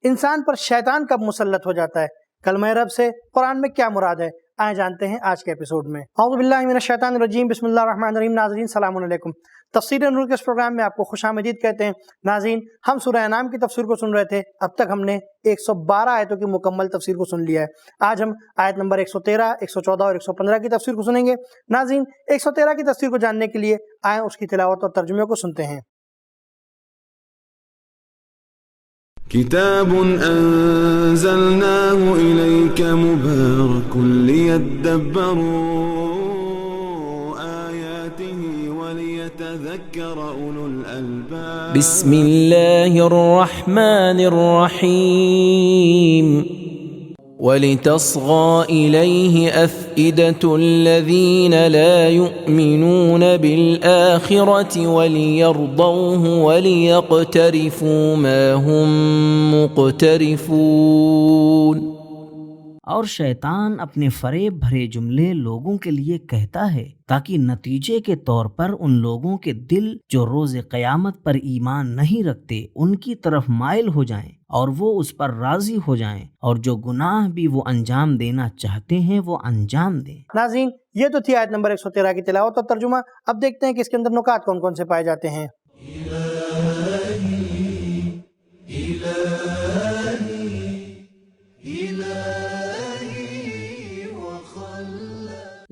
انسان پر شیطان کب مسلط ہو جاتا ہے؟ کلمہ رب سے قرآن میں کیا مراد ہے؟ آئے جانتے ہیں آج کے ایپیسوڈ میں۔ اعوذ باللہ من الشیطان الرجیم، بسم اللہ الرحمن الرحیم۔ ناظرین السلام علیکم، تفسیر نور کے اس پروگرام میں آپ کو خوش آمدید کہتے ہیں۔ ناظرین، ہم سورہ انعام کی تفسیر کو سن رہے تھے، اب تک ہم نے 112 آیتوں کی مکمل تفسیر کو سن لیا ہے۔ آج ہم آیت نمبر 113، 114 اور 115 کی تفسیر کو سنیں گے۔ ناظرین، 113 کی تفسیر کو جاننے کے لیے آئیں اس کی تلاوت اور ترجمے کو سنتے ہیں۔ كتاب أنزلناه إليك مبارك ليدبروا آياته وليتذكر أولو الألباب بسم الله الرحمن الرحيم ولتصغى إليه أفئدة الذين لا يؤمنون بالآخرة وليرضوه وليقترفوا ما هم مقترفون۔ اور شیطان اپنے فریب بھرے جملے لوگوں کے لیے کہتا ہے تاکہ نتیجے کے طور پر ان لوگوں کے دل جو روز قیامت پر ایمان نہیں رکھتے ان کی طرف مائل ہو جائیں اور وہ اس پر راضی ہو جائیں، اور جو گناہ بھی وہ انجام دینا چاہتے ہیں وہ انجام دیں۔ ناظرین، یہ تو تھی آیت نمبر 113 کی تلاوت اور ترجمہ۔ اب دیکھتے ہیں کہ اس کے اندر نکات کون کون سے پائے جاتے ہیں۔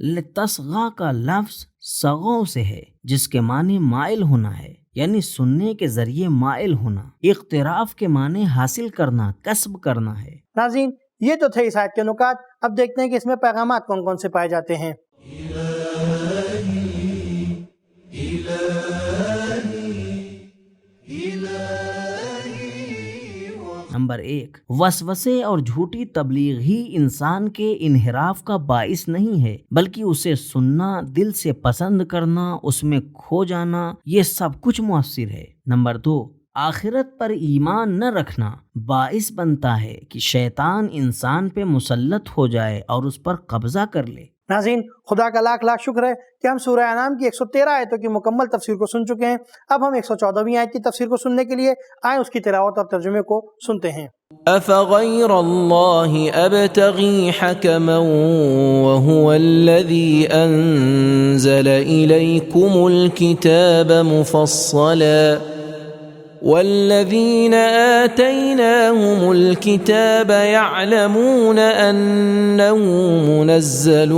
لتصغا کا لفظ صغو سے ہے، جس کے معنی مائل ہونا ہے، یعنی سننے کے ذریعے مائل ہونا۔ اقتراف کے معنی حاصل کرنا، کسب کرنا ہے۔ ناظرین، یہ تو تھے اس آیت کے نکات۔ اب دیکھتے ہیں کہ اس میں پیغامات کون کون سے پائے جاتے ہیں۔ نمبر 1، وسوسے اور جھوٹی تبلیغ ہی انسان کے انحراف کا باعث نہیں ہے، بلکہ اسے سننا، دل سے پسند کرنا، اس میں کھو جانا، یہ سب کچھ مؤثر ہے۔ نمبر 2، آخرت پر ایمان نہ رکھنا باعث بنتا ہے کہ شیطان انسان پہ مسلط ہو جائے اور اس پر قبضہ کر لے۔ ناظرین، خدا کا لاکھ لاکھ شکر ہے کہ ہم سورہ انعام کی 113 آیتوں کی مکمل تفسیر کو سن چکے ہیں۔ اب ہم 114ویں آیت کی تفسیر کو سننے کے لیے آئیں اس کی تلاوت اور ترجمے کو سنتے ہیں۔ أفغير الله أبتغي حكما وهو الذي أنزل إليكم الكتاب مفصلا والذين آتيناهم الكتاب يعلمون أنه منزل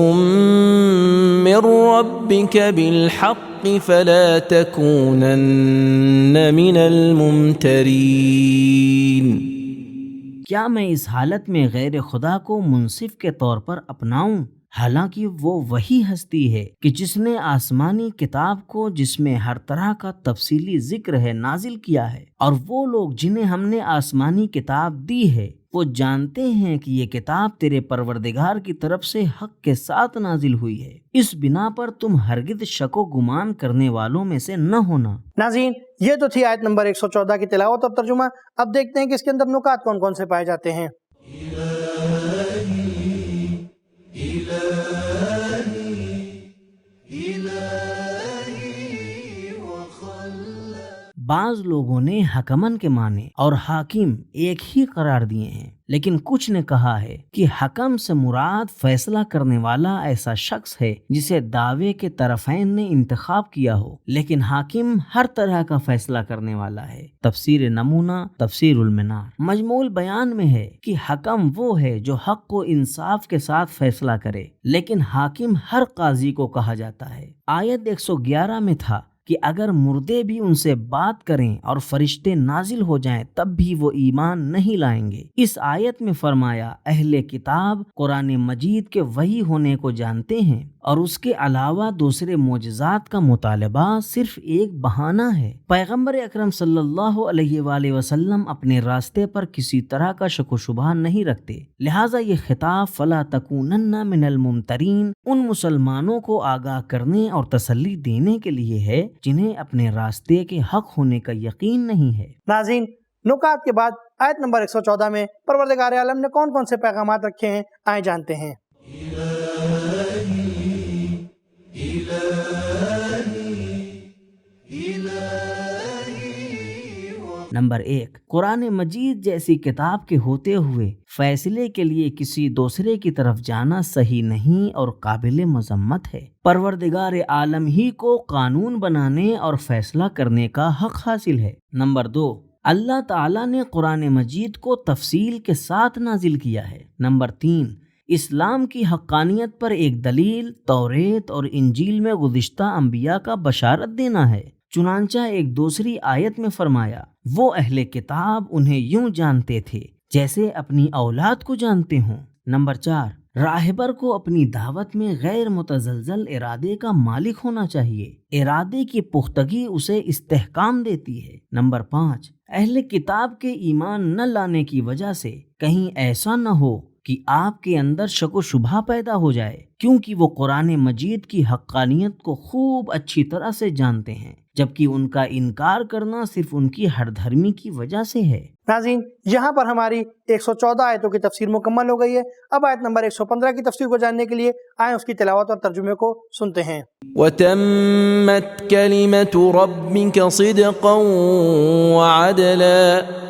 من ربك بالحق فلا تكونن من الممترين۔ کیا میں اس حالت میں غیر خدا کو منصف کے طور پر اپناؤں، حالانکہ وہ وہی ہستی ہے کہ جس نے آسمانی کتاب کو، جس میں ہر طرح کا تفصیلی ذکر ہے، نازل کیا ہے، اور وہ لوگ جنہیں ہم نے آسمانی کتاب دی ہے وہ جانتے ہیں کہ یہ کتاب تیرے پروردگار کی طرف سے حق کے ساتھ نازل ہوئی ہے، اس بنا پر تم ہرگز شک و گمان کرنے والوں میں سے نہ ہونا۔ ناظرین، یہ تو تھی آیت نمبر 114 کی تلاوت اور ترجمہ۔ اب دیکھتے ہیں کہ اس کے اندر نکات کون کون سے پائے جاتے ہیں۔ بعض لوگوں نے حکمن کے معنی اور حاکم ایک ہی قرار دیے ہیں، لیکن کچھ نے کہا ہے کہ حکم سے مراد فیصلہ کرنے والا ایسا شخص ہے جسے دعوے کے طرفین نے انتخاب کیا ہو، لیکن حاکم ہر طرح کا فیصلہ کرنے والا ہے۔ تفسیر نمونہ، تفسیر المنار۔ مجموع بیان میں ہے کہ حکم وہ ہے جو حق کو انصاف کے ساتھ فیصلہ کرے، لیکن حاکم ہر قاضی کو کہا جاتا ہے۔ آیت 111 میں تھا کہ اگر مردے بھی ان سے بات کریں اور فرشتے نازل ہو جائیں تب بھی وہ ایمان نہیں لائیں گے۔ اس آیت میں فرمایا اہل کتاب قرآن مجید کے وحی ہونے کو جانتے ہیں اور اس کے علاوہ دوسرے معجزات کا مطالبہ صرف ایک بہانہ ہے۔ پیغمبر اکرم صلی اللہ علیہ وآلہ وسلم اپنے راستے پر کسی طرح کا شک و شبہ نہیں رکھتے، لہٰذا یہ خطاب فلا تکونن من الممترین ان مسلمانوں کو آگاہ کرنے اور تسلی دینے کے لیے ہے جنہیں اپنے راستے کے حق ہونے کا یقین نہیں ہے۔ ناظرین، نکات کے بعد آیت نمبر 114 میں پروردگار عالم نے کون کون سے پیغامات رکھے ہیں، آئیں جانتے ہیں۔ نمبر 1، قرآن مجید جیسی کتاب کے ہوتے ہوئے فیصلے کے لیے کسی دوسرے کی طرف جانا صحیح نہیں اور قابل مذمت ہے۔ پروردگار عالم ہی کو قانون بنانے اور فیصلہ کرنے کا حق حاصل ہے۔ نمبر 2، اللہ تعالیٰ نے قرآن مجید کو تفصیل کے ساتھ نازل کیا ہے۔ نمبر 3، اسلام کی حقانیت پر ایک دلیل توریت اور انجیل میں گزشتہ انبیاء کا بشارت دینا ہے۔ چنانچہ ایک دوسری آیت میں فرمایا، وہ اہل کتاب انہیں یوں جانتے تھے جیسے اپنی اولاد کو جانتے ہوں۔ نمبر 4، راہبر کو اپنی دعوت میں غیر متزلزل ارادے کا مالک ہونا چاہیے۔ ارادے کی پختگی اسے استحکام دیتی ہے۔ نمبر 5، اہل کتاب کے ایمان نہ لانے کی وجہ سے کہیں ایسا نہ ہو کہ آپ کے اندر شک و شبہ پیدا ہو جائے، کیونکہ وہ قرآن مجید کی حقانیت کو خوب اچھی طرح سے جانتے ہیں، جبکہ ان کا انکار کرنا صرف ان کی ہر دھرمی کی وجہ سے ہے۔ ناظرین، یہاں پر ہماری 114 آیتوں کی تفسیر مکمل ہو گئی ہے۔ اب آیت نمبر 115 کی تفسیر کو جاننے کے لیے آئیں اس کی تلاوت اور ترجمے کو سنتے ہیں۔ وَتَمَّتْ كَلِمَةُ رَبِّكَ صِدْقًا وَعَدْلًا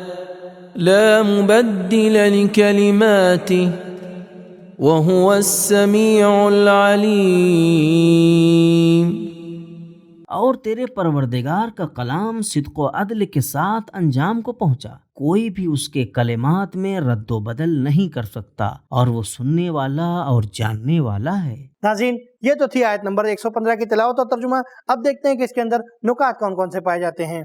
لا مبدل لكلماته وهو السميع العليم۔ اور تیرے پروردگار کا کلام صدق و عدل کے ساتھ انجام کو پہنچا، کوئی بھی اس کے کلمات میں رد و بدل نہیں کر سکتا، اور وہ سننے والا اور جاننے والا ہے۔ ناظرین، یہ تو تھی آیت نمبر 115 کی تلاوت اور ترجمہ۔ اب دیکھتے ہیں کہ اس کے اندر نکات کون کون سے پائے جاتے ہیں۔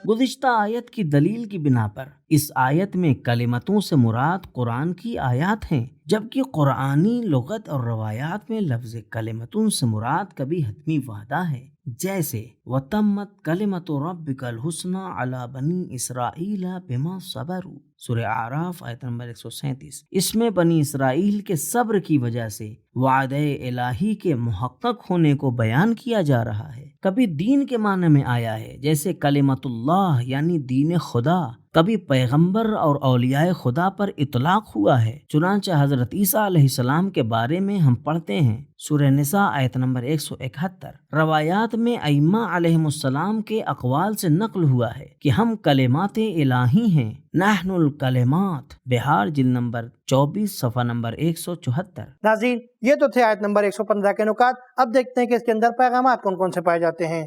گزشتہ آیت کی دلیل کی بنا پر اس آیت میں کلمتوں سے مراد قرآن کی آیات ہیں، جبکہ قرآنی لغت اور روایات میں لفظ کلمتوں سے مراد کبھی حتمی وعدہ ہے، جیسے وَتَمَّتْ كَلِمَةُ رَبِّكَ الْحُسْنَى عَلَى بَنِي إِسْرَائِيلَ بِمَا صَبَرُوا، سورہ اعراف آیت نمبر 137۔ اس میں بنی اسرائیل کے صبر کی وجہ سے وعدہ الہی کے محقق ہونے کو بیان کیا جا رہا ہے۔ کبھی دین کے معنی میں آیا ہے، جیسے کلمت اللہ یعنی دین خدا، کبھی پیغمبر اور اولیاء خدا پر اطلاق ہوا ہے۔ چنانچہ حضرت عیسیٰ علیہ السلام کے بارے میں ہم پڑھتے ہیں سورہ نساء آیت نمبر 171۔ روایات میں ائمہ علیہم السلام کے اقوال سے نقل ہوا ہے کہ ہم کلمات الہی ہیں، نحن الکلمات، بہار جلد نمبر 24 صفحہ نمبر 174۔ ناظرین، یہ تو تھے آیت نمبر 115 کے نکات۔ اب دیکھتے ہیں کہ اس کے اندر پیغامات کون کون سے پائے جاتے ہیں۔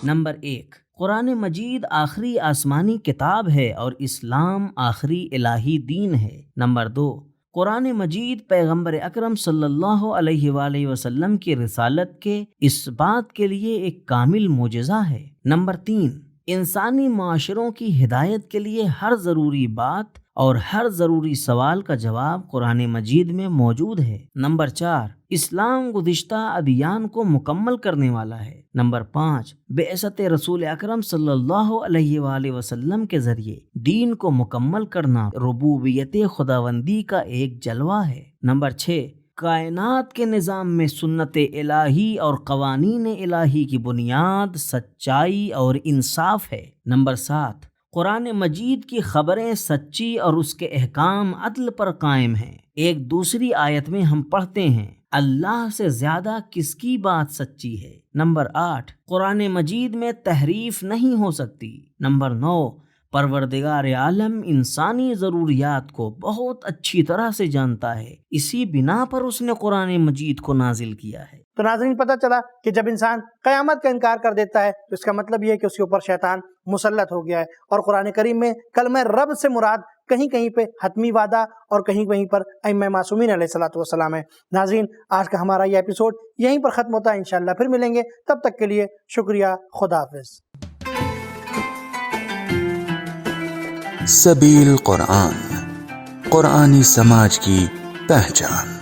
نمبر 1، قرآن مجید آخری آسمانی کتاب ہے اور اسلام آخری الہی دین ہے۔ نمبر 2، قرآن مجید پیغمبر اکرم صلی اللہ علیہ وآلہ وسلم کی رسالت کے اس بات کے لیے ایک کامل معجزہ ہے۔ نمبر 3، انسانی معاشروں کی ہدایت کے لیے ہر ضروری بات اور ہر ضروری سوال کا جواب قرآن مجید میں موجود ہے۔ نمبر 4، اسلام گزشتہ ادیان کو مکمل کرنے والا ہے۔ نمبر 5، بعثت رسول اکرم صلی اللہ علیہ وآلہ وسلم کے ذریعے دین کو مکمل کرنا ربوبیت خداوندی کا ایک جلوہ ہے۔ نمبر 6، کائنات کے نظام میں سنت الہی اور قوانین الہی کی بنیاد سچائی اور انصاف ہے۔ نمبر 7، قرآن مجید کی خبریں سچی اور اس کے احکام عدل پر قائم ہیں۔ ایک دوسری آیت میں ہم پڑھتے ہیں، اللہ سے زیادہ کس کی بات سچی ہے۔ نمبر 8، قرآن مجید میں تحریف نہیں ہو سکتی۔ نمبر 9، پروردگار عالم انسانی ضروریات کو بہت اچھی طرح سے جانتا ہے، اسی بنا پر اس نے قرآن مجید کو نازل کیا ہے۔ تو ناظرین، پتہ چلا کہ جب انسان قیامت کا انکار کر دیتا ہے تو اس کا مطلب یہ ہے کہ اس کے اوپر شیطان مسلط ہو گیا ہے، اور قرآن کریم میں کلمہ رب سے مراد کہیں کہیں پہ حتمی وعدہ اور کہیں کہیں پر ائمہ معصومین علیہ السلام ہے۔ ناظرین، آج کا ہمارا یہ ایپیسوڈ یہیں پر ختم ہوتا ہے، انشاءاللہ پھر ملیں گے، تب تک کے لیے شکریہ، خدا حافظ۔ سبیل قرآن، قرآنی سماج کی پہچان۔